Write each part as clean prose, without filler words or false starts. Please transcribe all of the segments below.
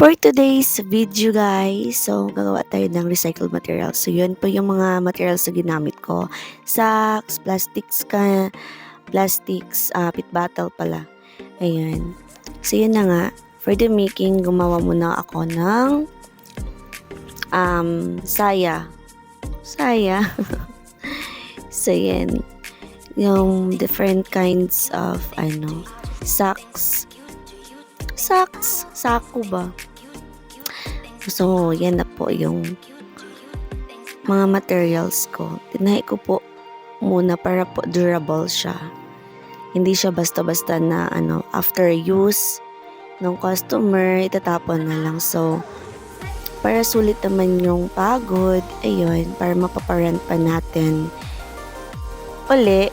For today's video guys, so gagawa tayo ng recycled materials. So yun po yung mga materials na ginamit ko. Sacks, plastics, pit bottle pala. Ayan. So yun na nga, for the making, gumawa muna ako ng saya. Saya. So yan, yung different kinds of sacks, sako ba? So, yan na po yung mga materials ko. Tinahi ko po muna para po durable siya. Hindi siya basta-basta na after use ng customer, itatapon na lang. So, para sulit naman yung pagod, ayun, para mapaparent pa natin uli.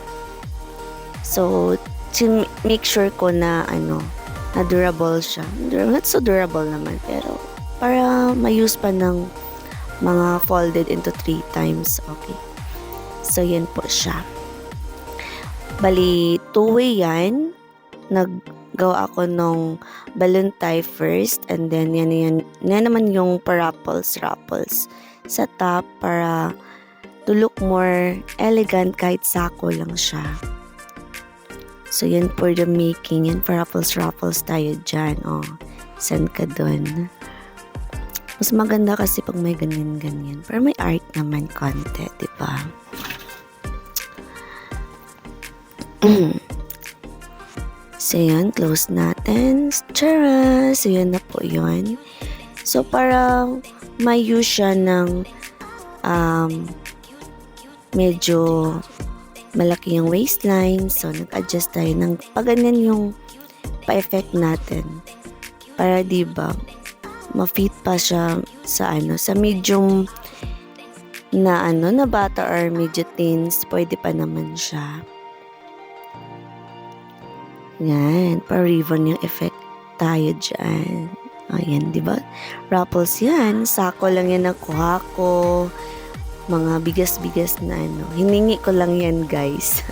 So, to make sure ko na na durable siya. Not so durable naman, pero para ma-use pa ng mga folded into 3 times. Okay. So, yan po siya. Bali, 2-way yan. Naggawa ako nung balloon tie first, and then yan naman yung parapples sa top para to look more elegant kahit sako lang siya. So, yan for the making. Yan, raffles tayo dyan. Oh, send ka dun. Mas maganda kasi pag may ganyan-ganyan. Pero may art naman konti, diba? So, yan. Close natin. Tara! So, yan na po yun. So, parang may use siya ng medyo malaki yung waistline. So, nag-adjust tayo ng paganyan yung pa-effect natin. Para diba, ma-fit pa siya sa medium na na bata or medyo teens. Pwede pa naman siya. Yan. Pa-ribbon yung effect tayo dyan. Ayan, diba? Ruffles yan. Sako lang yan nakuha ko. Mga bigas-bigas na hiningi ko lang yan guys.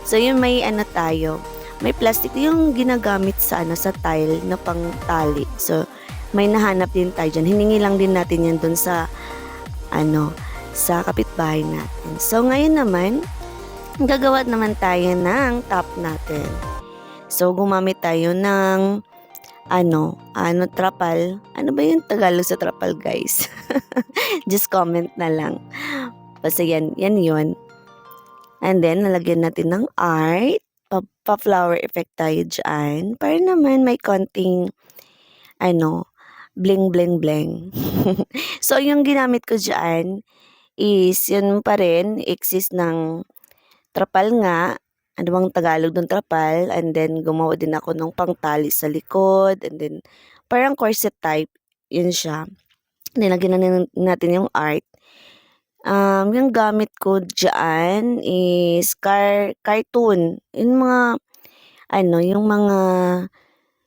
So yun, may tayo, may plastic yung ginagamit sa sa tile na pang tali. So may nahanap din tayo dyan, hiningi lang din natin yan dun sa sa kapitbahay natin. So ngayon naman, gagawa naman tayo ng top natin. So gumamit tayo ng trapal. Ano ba yung Tagalog sa trapal, guys? Just comment na lang. Basta yan yun. And then, nalagyan natin ng art. Pa-flower effect tayo dyan. Para naman may konting, bling, bling, bling. So, yung ginamit ko dyan is, yun pa rin, exist ng trapal nga. Ano bang Tagalog ng trapal, and then gumawa din ako ng pangtali sa likod, and then parang corset type, yun siya. Nilagyan natin yung art. Yung gamit ko dyan is cartoon. Yung mga, yung mga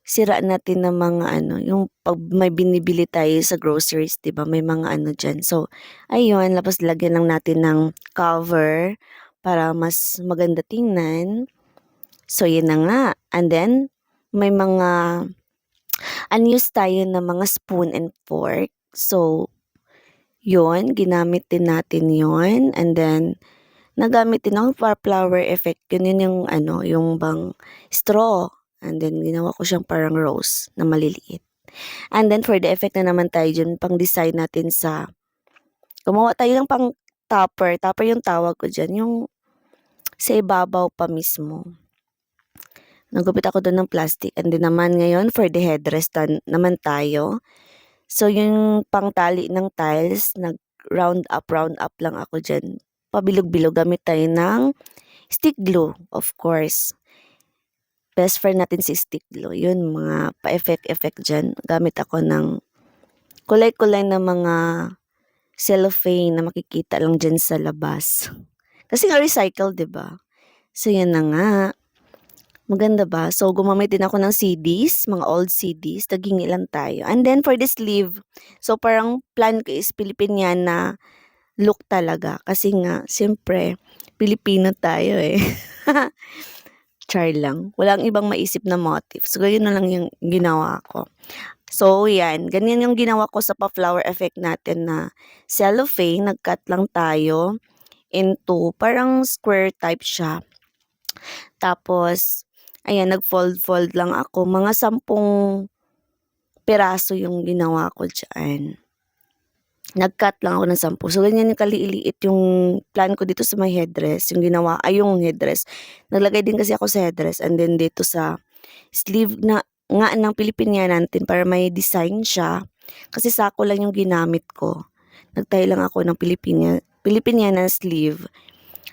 sira natin na mga yung pag may binibili tayo sa groceries, diba? May mga dyan. So, ayun, tapos lagyan lang natin ng cover para mas maganda tingnan. So, yun na nga. And then, may mga unused tayo na mga spoon and fork. So, yun, ginamit din natin yun. And then, nagamit din ako para flower effect. Yun yung yung bang straw. And then, ginawa ko siyang parang rose na maliliit. And then, for the effect na naman tayo dyan, pang design natin gumawa tayo ng pang topper. Topper yung tawag ko dyan. Yung sa ibabaw pa mismo. Nagupit ako doon ng plastic. And then naman ngayon, for the headrest naman tayo. So, yung pangtali ng tiles, nag-round up lang ako dyan. Pabilog-bilog, gamit tayo ng stick glue, of course. Best friend natin si stick glue. Yun, mga pa-effect dyan. Gamit ako ng kulay-kulay na mga cellophane na makikita lang dyan sa labas. Kasi nga recycle, diba? So, yan na nga. Maganda ba? So, gumamit din ako ng CDs, mga old CDs. Taghingi lang tayo. And then, for the sleeve, so parang plan ko is Filipiniana look talaga. Kasi nga, siyempre, Pilipino tayo eh. Char lang. Walang ibang maisip na motif. So, yun na lang yung ginawa ko. So, yan. Ganyan yung ginawa ko sa pa-flower effect natin na cellophane. Nag-cut lang tayo into parang square type siya. Tapos, ayan, nag-fold-fold lang ako. Mga 10 piraso yung ginawa ko dyan. Nag-cut lang ako ng 10. So, ganyan yung kaliliit yung plan ko dito sa may headdress. Yung ginawa, yung headdress. Naglagay din kasi ako sa headdress and then dito sa sleeve na nga ng Pilipiniana natin para may design siya. Kasi sako lang yung ginamit ko. Nagtayo lang ako ng Pilipiniana sleeve.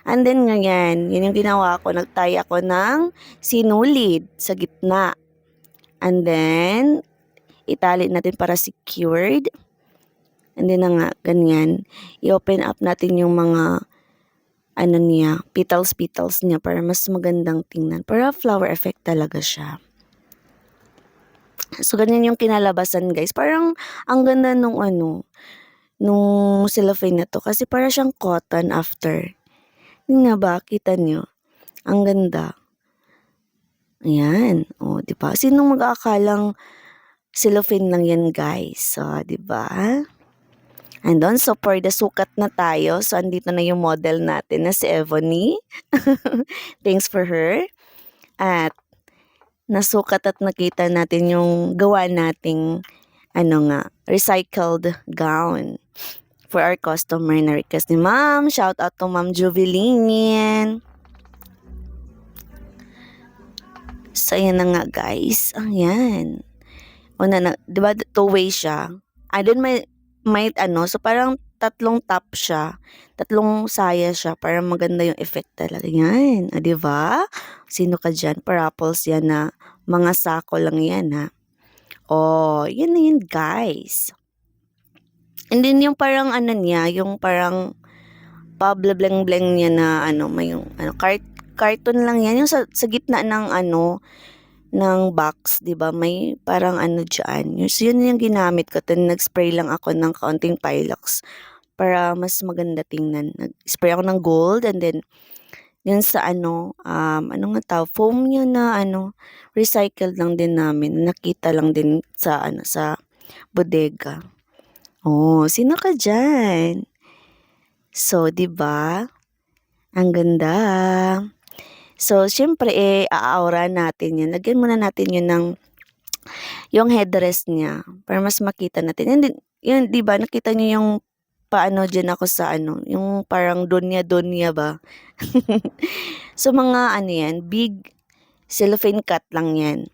And then ganyan, yun yung ginawa ko. Nagtaya ako ng sinulid sa gitna. And then, itali natin para secured. And then na nga, ganyan. I-open up natin yung mga petals niya para mas magandang tingnan. Para flower effect talaga siya. So, ganyan yung kinalabasan, guys. Parang, ang ganda nung cellophane na to. Kasi para siyang cotton after. Hindi nga ba? Kita nyo? Ang ganda. Ayan. O, diba? Sinong mag-aakalang cellophane lang yan, guys? So, diba? And on, so for the sukat na tayo. So, andito na yung model natin na si Ebony. Thanks for her. At, nasukat at nakita natin yung gawa nating recycled gown for our customer na request ni Ma'am. Shout out to Ma'am Juvelin. So, ayan na nga, guys. Ayan. Una na, di ba, two-way siya. Doon may so parang 3 top siya. 3 saya siya para maganda yung effect talaga. Yan. Di ba? Sino ka dyan? Parapples yan na mga sako lang yan, ha? Oh, yan na yan, guys. And then yung parang niya, yung parang pa-bleng-bleng niya na may yung carton lang yan. Yung sa gitna ng ng box, 'di ba? May parang diyan. So, yun yung ginamit ko. Then nag-spray lang ako ng kaunting Pilox para mas maganda tingnan. Nag-spray ako ng gold and then yun sa foam niya na recycled lang din namin. Nakita lang din sa sa bodega. Oh, sino ka dyan? So, 'di ba? Ang ganda. So, syempre, aaura natin yan. Lagyan muna natin yun ng yung headdress niya para mas makita natin. And yun, di ba, nakita niyo yung paano dyan ako sa yung parang donya-donya ba? So, mga yan, big cellophane cut lang yan.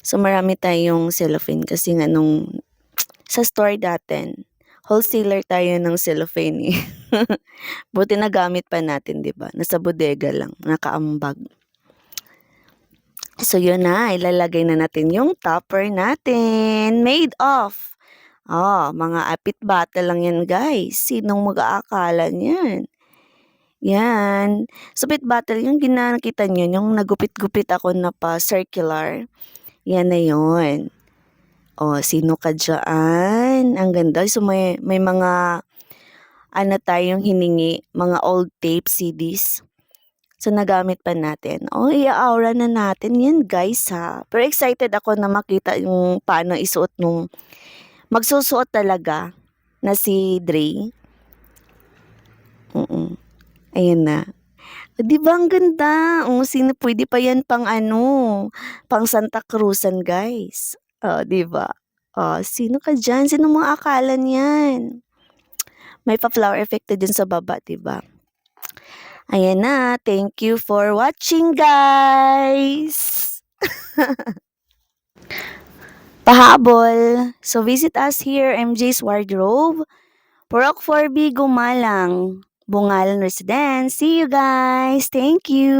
So, marami tayong cellophane kasi nga sa store natin, wholesaler tayo ng cellophane eh. Buti na gamit pa natin, di ba? Nasa bodega lang, nakaambag. So, yun na. Ilalagay na natin yung topper natin. Made of. Mga apit bata lang yan, guys. Sinong mag-aakala niyan? Yan. So, pit bottle, yung nakita nyo, yung nagupit-gupit ako na pa circular. Yan na yun. Sino ka dyan? Ang ganda. So, may mga tayong hiningi, mga old tape CDs. So, nagamit pa natin. I-aura na natin yan, guys, ha. Pero excited ako na makita yung paano isuot magsusuot talaga na si Dre. Ayan na. Di ba ang ganda? Sino pwede pa yan pang pang Santa Cruzan, guys. Di ba? Sino ka dyan? Sino mga akala niyan? May pa-flower effect din sa baba, di ba? Ayan na. Thank you for watching, guys. Pahabol. So, visit us here, MJ's Wardrobe. Purok 4B, Gumalang. Bungalan Residence. See you guys. Thank you.